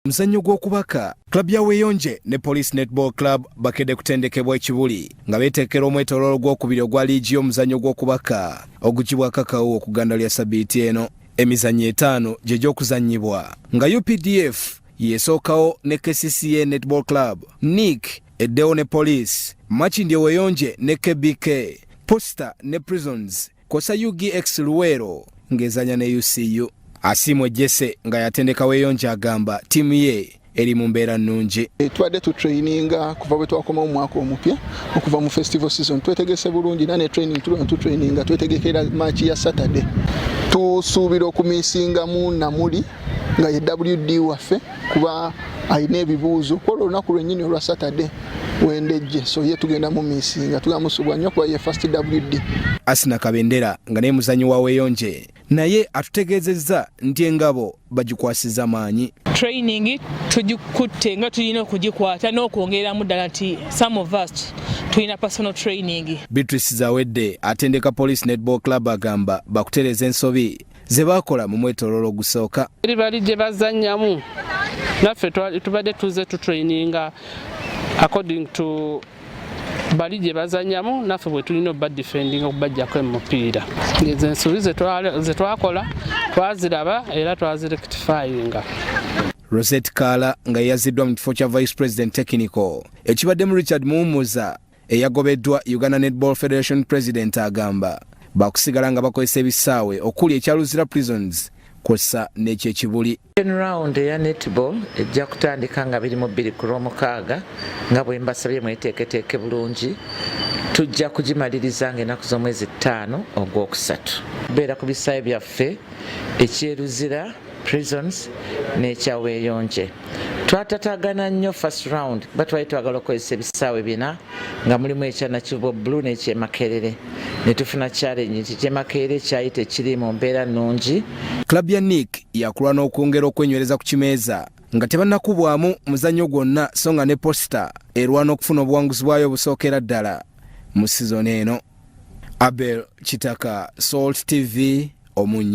Muzannyo gw'okubaka club ya Weyonje ne Police Netball Club bakedde kutendekebwa ekibuli nga beetekera omwetolooolo gw'okubiri ogwa liigi y'omuzannyo gw'okubaka ogugibwa kakaawo okuganda lya sabiiti eno. Emizannyo 5 gye gy'okuzannyibwa nga UPDF yeesookawo ne KCCA Netball Club, NIC eddewo ne Police, Makindye Weyonje ne KBK, Posta ne Prisons, kosa UGX Luweero ng'ezanya ne UCU. Asimwe Jesse nga yatendeka Weyonje agamba tiimu ye eri mu mbeera nnungi. Twadde tu traininga kuva bwe twakoma mu mwaka omupya okuva mu festival season twetegese bulungi nane training tu traininga twetegekera match ya Saturday. Tusuubira okumisingamu Namuli nga ye WD waffe kuba ayina ebibuuzo kola olunaku lwennyini olwa Saturday wendejje so ye tugenda mu misinga tugamusubwa nnyo kuba ye first WD. Asina Kabendera nga naye muzannyi wa Weyonje naye atutegeezezza nti engabo bagikwasiza maanyi. Training tugikutte nga tulina okugikwata n'okwongeramu ddala nti some of us tulina personal training. Beatrice Zawedde atendeka Police Netball Club agamba bakutereza ensobi ze baakola mu mwetolooolo gusooka. Bali gye bazannyamu naffe tubadde tuze tu traininga according to bali gye bazannyamu naffe bwe tulina obba defending okubajjako omupiira. Ezo ensobi ze twakola twaziraba era twazirectifyinga. Rosette Kala nga yaziddwa mu kifo kya Vice President Technical ekibaddemu Richard Muwummuza eyagobeddwa Uganda Netball Federation President agamba bakusigala nga bakozesa ebisaawe okuli ekyaluzira Prisons kosa n'ekyekibuli. Round ya netball ejja kutandika nga 22 ku lwamukaaga nga bwe mbasabye mweteeketeeke bulungi tujja kugimaliriza ng'ennaku z'omwezi 5 ogwokusatu. Beera ku bisaawe byaffe ekyeruzira Prisons n'ekya Weyonje. Twatatagana nnyo first round batwali twagala okukozesa ebisaawe bina nga mulimu ekya Nakivubo Blue n'ekyemakerere ne tufuna challenge nti kyemakerere kyali tekiri mu mbeera nnungi. Club ya NIC yakulwa n'okwongera okwenywereza ku kimeeza nga tebannakubwamu muzannyo gwonna so nga ne Posta erwana okufuna obuwanguzi bwayo obusookera ddala mu sizoni eno. Abel Kitaka, Salt TV, Omunyi.